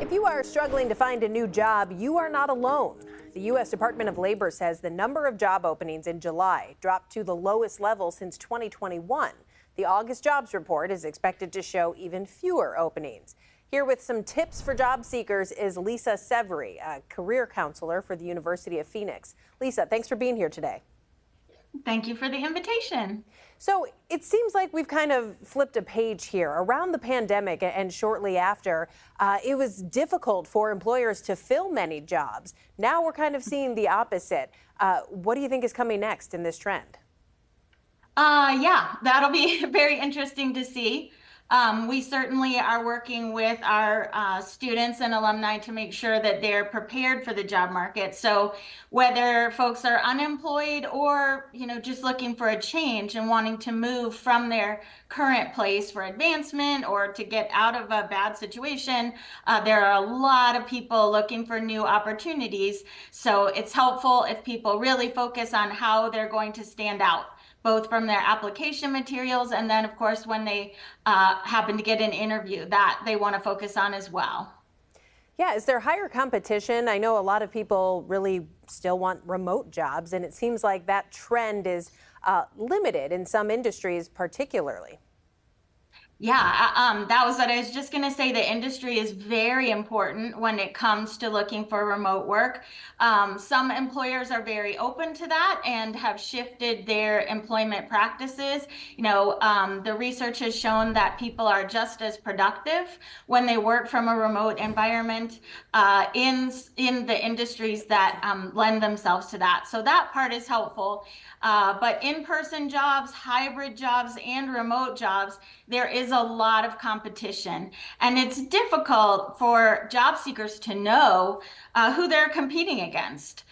If you are struggling to find a new job, you are not alone. The U.S. Department of Labor says the number of job openings in July dropped to the lowest level since 2021. The August jobs report is expected to show even fewer openings. Here with some tips for job seekers is Lisa Severy, a career counselor for the University of Phoenix. Lisa, thanks for being here today. Thank you for the invitation. So it seems like we've kind of flipped a page here. Around the pandemic and shortly after, it was difficult for employers to fill many jobs. Now we're kind of seeing the opposite. What do you think is coming next in this trend? Yeah, that'll be very interesting to see. We certainly are working with our students and alumni to make sure that they're prepared for the job market. So whether folks are unemployed or, just looking for a change and wanting to move from their current place for advancement or to get out of a bad situation, there are a lot of people looking for new opportunities. So it's helpful if people really focus on how they're going to stand out, both from their application materials and then, of course, when they happen to get an interview, that they want to focus on as well. Yeah, is there higher competition? I know a lot of people really still want remote jobs, and it seems like that trend is limited in some industries particularly. Yeah, that was what I was just going to say. The industry is very important when it comes to looking for remote work. Some employers are very open to that and have shifted their employment practices. The research has shown that people are just as productive when they work from a remote environment in the industries that lend themselves to that. So that part is helpful. But in-person jobs, hybrid jobs, and remote jobs, there is a lot of competition. And it's difficult for job seekers to know who they're competing against.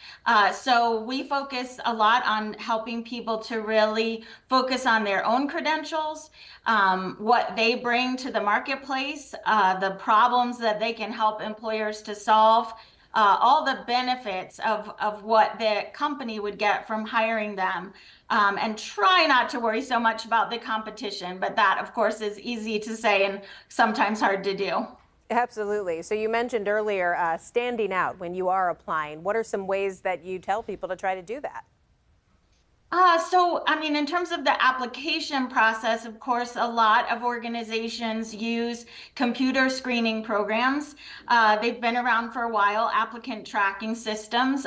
So we focus a lot on helping people to really focus on their own credentials, what they bring to the marketplace, the problems that they can help employers to solve. All the benefits of what the company would get from hiring them, and try not to worry so much about the competition. But that, of course, is easy to say and sometimes hard to do. Absolutely. So you mentioned earlier standing out when you are applying. What are some ways that you tell people to try to do that? In terms of the application process, of course, a lot of organizations use computer screening programs. They've been around for a while, applicant tracking systems.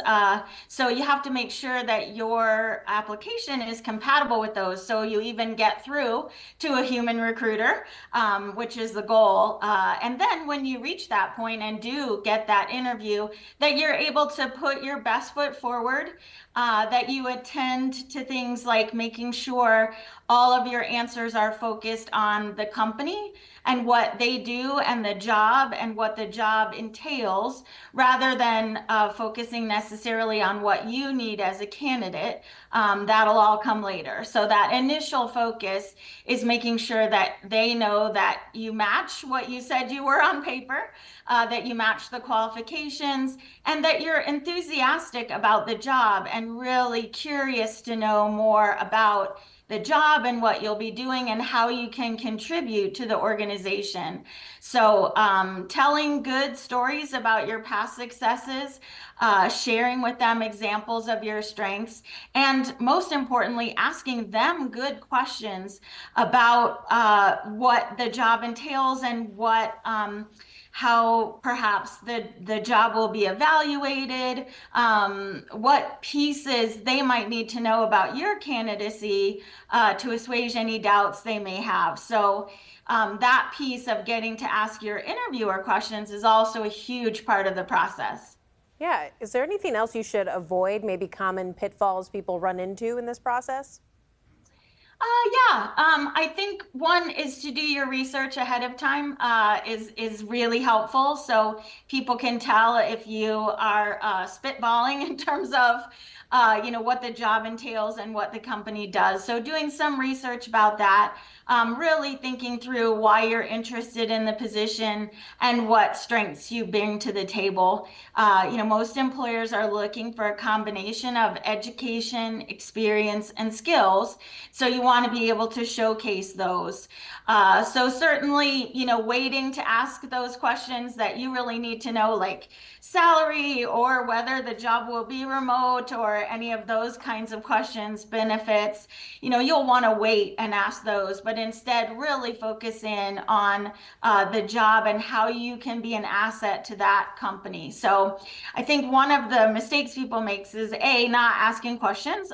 So you have to make sure that your application is compatible with those. So you even get through to a human recruiter, which is the goal. And then when you reach that point and do get that interview, that you're able to put your best foot forward, that you attend to things like making sure all of your answers are focused on the company and what they do and what the job entails, rather than focusing necessarily on what you need as a candidate. That'll all come later. So that initial focus is making sure that they know that you match what you said you were on paper, that you match the qualifications, and that you're enthusiastic about the job and really curious to know more about the job and what you'll be doing and how you can contribute to the organization. So telling good stories about your past successes, sharing with them examples of your strengths, and most importantly, asking them good questions about what the job entails and how perhaps the job will be evaluated, what pieces they might need to know about your candidacy to assuage any doubts they may have. So that piece of getting to ask your interviewer questions is also a huge part of the process. Yeah. Is there anything else you should avoid, maybe common pitfalls people run into in this process? I think one is to do your research ahead of time is really helpful. So people can tell if you are spitballing in terms of what the job entails and what the company does. So doing some research about that, really thinking through why you're interested in the position and what strengths you bring to the table. Most employers are looking for a combination of education, experience, and skills. So you want want to be able to showcase those. So certainly, waiting to ask those questions that you really need to know, like salary or whether the job will be remote or any of those kinds of questions, benefits, you'll want to wait and ask those, but instead really focus in on the job and how you can be an asset to that company. So I think one of the mistakes people make is not asking questions,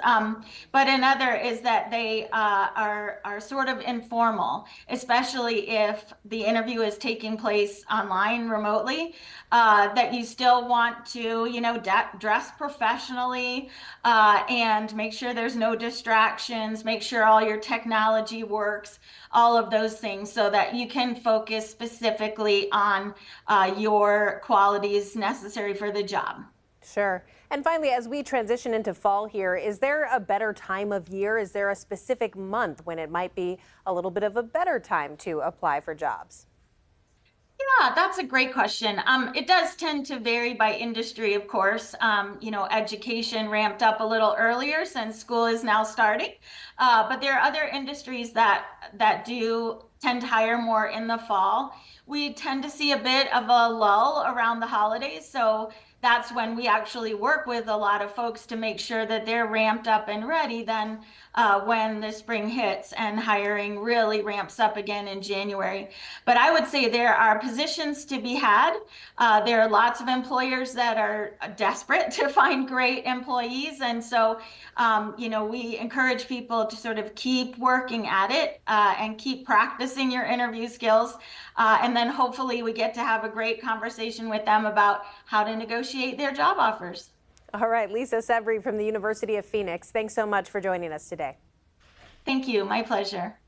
but another is that they are sort of informal, especially if the interview is taking place online remotely, that you still want to, dress professionally and make sure there's no distractions, make sure all your technology works, all of those things so that you can focus specifically on your qualities necessary for the job. Sure. And finally, as we transition into fall here, is there a better time of year? Is there a specific month when it might be a little bit of a better time to apply for jobs? Yeah, that's a great question. It does tend to vary by industry, of course. Education ramped up a little earlier since school is now starting, but there are other industries that do tend to hire more in the fall. We tend to see a bit of a lull around the holidays, so that's when we actually work with a lot of folks to make sure that they're ramped up and ready then when the spring hits and hiring really ramps up again in January. But I would say there are positions to be had. There are lots of employers that are desperate to find great employees. And so, we encourage people to sort of keep working at it and keep practicing your interview skills. And then hopefully we get to have a great conversation with them about how to negotiate their job offers. All right, Lisa Severy from the University of Phoenix, thanks so much for joining us today. Thank you. My pleasure.